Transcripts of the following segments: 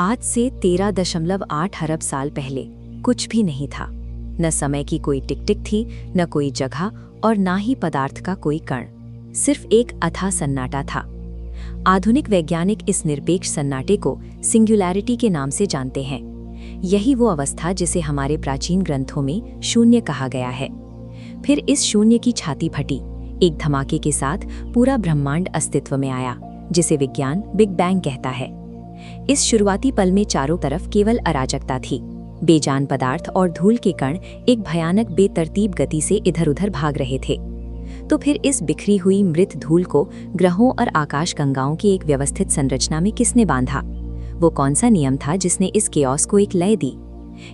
आज से 13.8 अरब साल पहले कुछ भी नहीं था। न समय की कोई टिक टिक थी, न कोई जगह और ना ही पदार्थ का कोई कण। सिर्फ एक अथाह सन्नाटा था। आधुनिक वैज्ञानिक इस निरपेक्ष सन्नाटे को सिंगुलैरिटी के नाम से जानते हैं। यही वो अवस्था जिसे हमारे प्राचीन ग्रंथों में शून्य कहा गया है। फिर इस शून्य की छाती फटी। एक धमाके के साथ पूरा ब्रह्मांड अस्तित्व में आया, जिसे विज्ञान बिग बैंग कहता है। इस शुरुआती पल में चारों तरफ केवल अराजकता थी। बेजान पदार्थ और धूल के कण एक भयानक बेतरतीब गति से इधर-उधर भाग रहे थे। तो फिर इस बिखरी हुई मृत धूल को ग्रहों और आकाशगंगाओं की एक व्यवस्थित संरचना में किसने बांधा? वो कौन सा नियम था जिसने इस केओस को एक लय दी?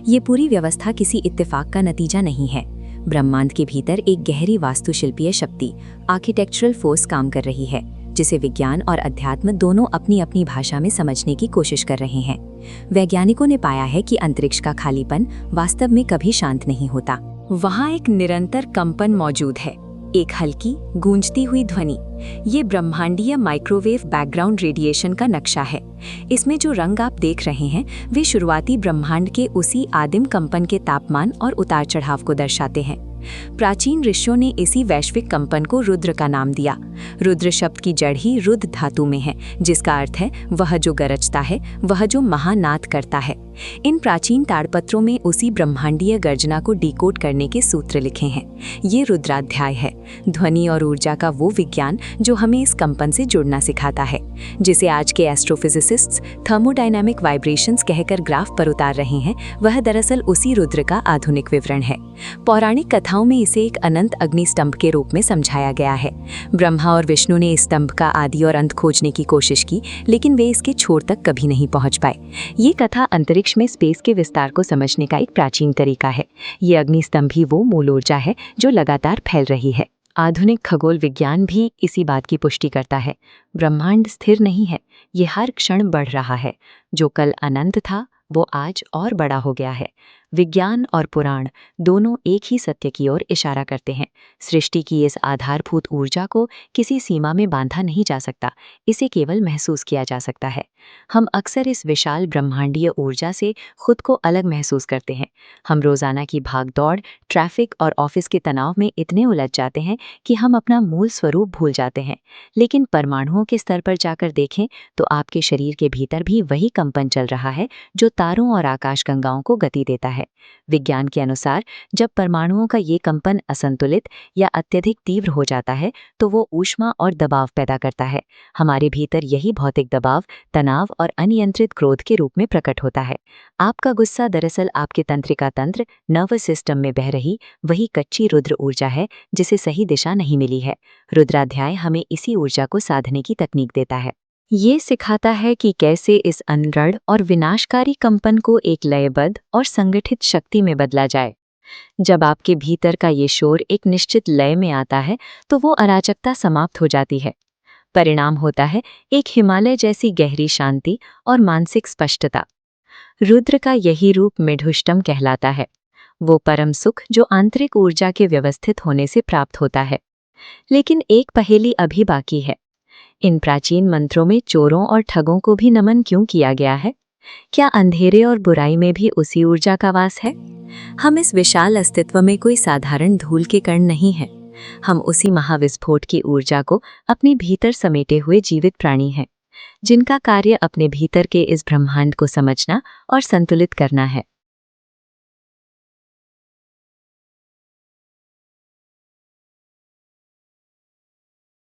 ये पूरी व्यवस्था किसी इत्तेफाक का नतीजा नहीं है। ब्रह्मांड के भीतर एक गहरी वास्तुशिल्पीय शक्ति, आर्किटेक्चरल फोर्स काम कर रही है, जिसे विज्ञान और अध्यात्म दोनों अपनी अपनी भाषा में समझने की कोशिश कर रहे हैं। वैज्ञानिकों ने पाया है कि अंतरिक्ष का खालीपन वास्तव में कभी शांत नहीं होता। वहाँ एक निरंतर कंपन मौजूद है, एक हल्की गूंजती हुई ध्वनि। ये ब्रह्मांडीय माइक्रोवेव बैकग्राउंड रेडिएशन का नक्शा है। इसमें जो रंग आप देख रहे हैं वे शुरुआती ब्रह्मांड के उसी आदिम कंपन के तापमान और उतार चढ़ाव को दर्शाते हैं। प्राचीन ऋषियों ने इसी वैश्विक कंपन को रुद्र का नाम दिया। रुद्र शब्द की जड़ ही रुद्र धातु में है, जिसका अर्थ है वह जो गरजता है, वह जो महानाद करता है। इन प्राचीन ताड़पत्रों में उसी ब्रह्मांडीय गर्जना को डिकोड करने के सूत्र लिखे हैं। ये रुद्राध्याय है, ध्वनि और ऊर्जा का वो विज्ञान जो हमें इस कंपन से जुड़ना सिखाता है, जिसे आज के एस्ट्रोफिजिसिस्ट्स थर्मोडायनामिक वाइब्रेशंस कहकर ग्राफ पर उतार रहे हैं। वह दरअसल उसी रुद्र का आधुनिक विवरण है। पौराणिक कथाओं में इसे एक अनंत अग्नि स्तंभ के रूप में समझाया गया है। ब्रह्मा और विष्णु ने इस स्तंभ का आदि और अंत खोजने की कोशिश की, लेकिन वे इसके छोर तक कभी नहीं पहुंच पाए। ये कथा अंतरिक्ष में स्पेस के विस्तार को समझने का एक प्राचीन तरीका है। ये अग्नि स्तंभ ही वो मूल ऊर्जा है जो लगातार फैल रही है। आधुनिक खगोल विज्ञान भी इसी बात की पुष्टि करता है। ब्रह्मांड स्थिर नहीं है, ये हर क्षण बढ़ रहा है। जो कल अनंत था वो आज और बड़ा हो गया है। विज्ञान और पुराण दोनों एक ही सत्य की ओर इशारा करते हैं। सृष्टि की इस आधारभूत ऊर्जा को किसी सीमा में बांधा नहीं जा सकता, इसे केवल महसूस किया जा सकता है। हम अक्सर इस विशाल ब्रह्मांडीय ऊर्जा से खुद को अलग महसूस करते हैं। हम रोजाना की भागदौड़, ट्रैफिक और ऑफिस के तनाव में इतने उलझ जाते हैं कि हम अपना मूल स्वरूप भूल जाते हैं। लेकिन परमाणुओं के स्तर पर जाकर देखें तो आपके शरीर के भीतर भी वही कंपन चल रहा है जो तारों और आकाशगंगाओं को गति देता है। विज्ञान के अनुसार जब परमाणुओं का ये कंपन असंतुलित या अत्यधिक तीव्र हो जाता है तो वो ऊष्मा और दबाव पैदा करता है। हमारे भीतर यही भौतिक दबाव, तनाव और अनियंत्रित क्रोध के रूप में प्रकट होता है। आपका गुस्सा दरअसल आपके तंत्रिका तंत्र, नर्वस सिस्टम में बह रही वही कच्ची रुद्र ऊर्जा है जिसे सही दिशा नहीं मिली है। रुद्राध्याय हमें इसी ऊर्जा को साधने की तकनीक देता है। ये सिखाता है कि कैसे इस अनढ़ और विनाशकारी कंपन को एक लयबद्ध और संगठित शक्ति में बदला जाए। जब आपके भीतर का ये शोर एक निश्चित लय में आता है तो वो अराजकता समाप्त हो जाती है। परिणाम होता है एक हिमालय जैसी गहरी शांति और मानसिक स्पष्टता। रुद्र का यही रूप मेढुष्टम कहलाता है, वो परम सुख जो आंतरिक ऊर्जा के व्यवस्थित होने से प्राप्त होता है। लेकिन एक पहेली अभी बाकी है। इन प्राचीन मंत्रों में चोरों और ठगों को भी नमन क्यों किया गया है? क्या अंधेरे और बुराई में भी उसी ऊर्जा का वास है? हम इस विशाल अस्तित्व में कोई साधारण धूल के कण नहीं हैं। हम उसी महाविस्फोट की ऊर्जा को अपने भीतर समेटे हुए जीवित प्राणी हैं, जिनका कार्य अपने भीतर के इस ब्रह्मांड को समझना और संतुलित करना है।